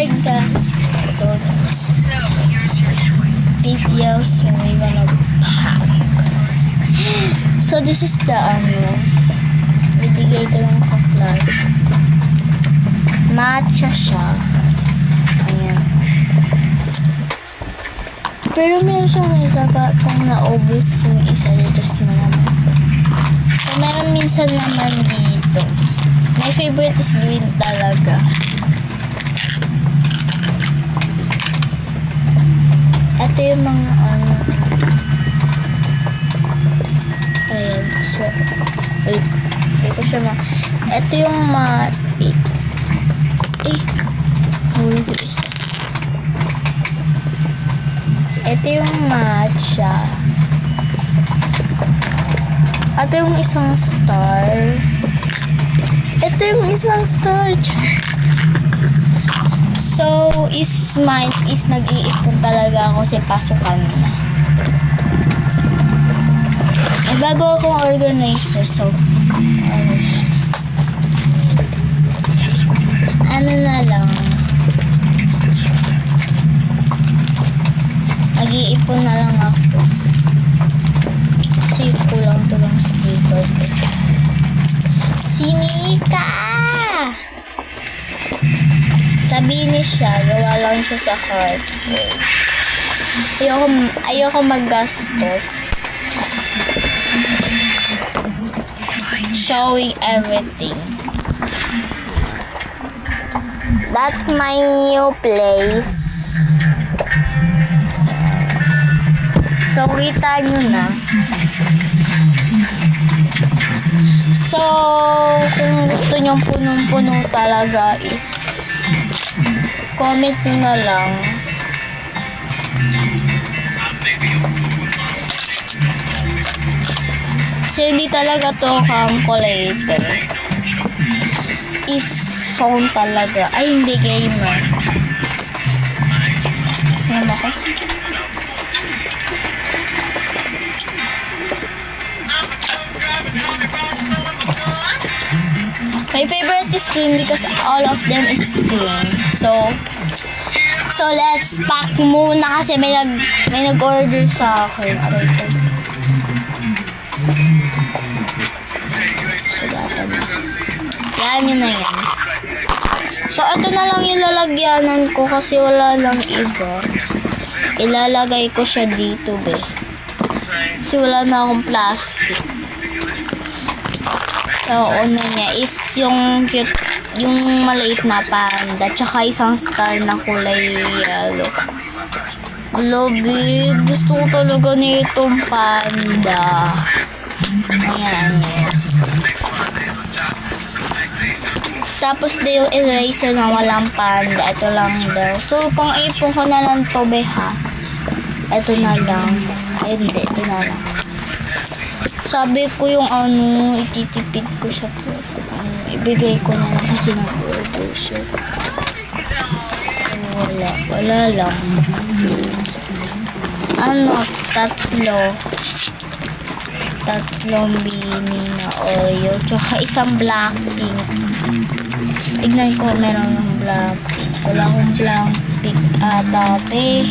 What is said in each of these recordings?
guys. So video, so we're gonna pack. So this is the bibigay ito ng kaklas. Matcha siya. Ayan. Pero meron siyang isa pa kung naubos yung isa dito na naman. So meron minsan naman dito. My favorite is green talaga. Ito yung mga ayan. So, wait. Hindi ko siya ito yung huli ko isa. Ito yung matcha. Ito yung isang star. Ito yung isang star. So, mine is nag-iipon talaga ako kasi pasukan na. Bago akong organizer, so ano na lang, nag-iipon na lang ako kasi kulang to lang sticker. Si Mika! Sabihin niya siya, gawa lang siya sa cardboard. Ayoko maggastos. Showing everything. That's my new place. So, kita nyo na. So, kung gusto nyong punong-puno talaga is comment nyo na lang. Kasi hindi talaga to calculator. Is phone talaga. Ay, hindi gamer. Ayan ako. My favorite is green because all of them is green. So let's pack muna kasi may nag-order sa akin. Aray ko. So, data na. Yan, yun na yan. So, ito na lang yung lalagyanan ko kasi wala lang iba. Ilalagay ko siya dito, be. Kasi wala na akong plastic. So, una niya is yung cute, yung maliit na panda, tsaka isang star na kulay yellow. Hello, big. Gusto ko talaga nitong panda. Ayan. Tapos din yung eraser na walang panda. Ito lang daw. So, pang-ipon ko na lang to, be, ha? Ito na lang. Ay, hindi. Ito na lang. Sabi ko yung ititipid ko siya po. Ibigay ko na lang kasi nag-order siya. So, wala lang. Tatlong bini na Oreo, tsaka isang Blackpink. Tignan ko, meron ng Blackpink. Wala akong Blackpink dati.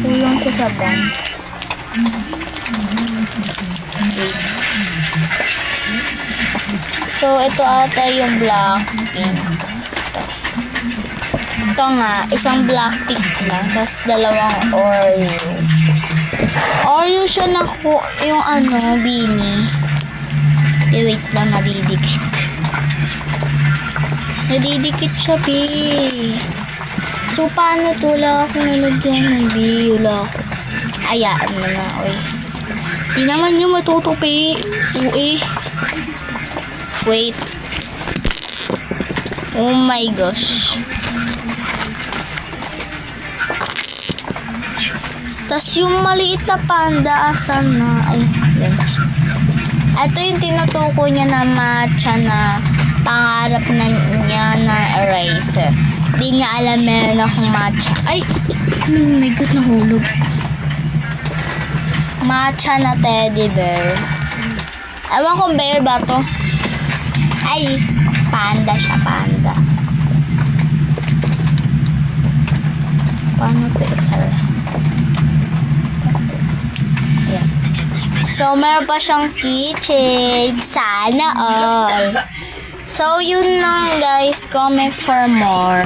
Kulang siya sa bank. So, ito ata yung Blackpink. Ito nga, isang Blackpink lang, tapos dalawang Oreo. Oreo siya na yung bini. Wait lang, nadidikit. Nadidikit siya, pi. So, paano to? Wala ako nalagyan ng wala ako. Ayaan mo na, oy. Di naman yung matutupi. Uy. Wait. Oh my gosh. Tas yung maliit na panda, asan na? Ay, yan. Ito yung tinutukoy niya na matcha na pangarap na niya na eraser. Di niya alam meron akong matcha. Ay! Oh my God, nahulog. Matcha na teddy bear. Ewan kong bear ba to? Ay, panda siya, panda. Paano ito isara? Ayan. So, meron pa siyang keychain. Sana all. So, yun lang guys. Comment for more.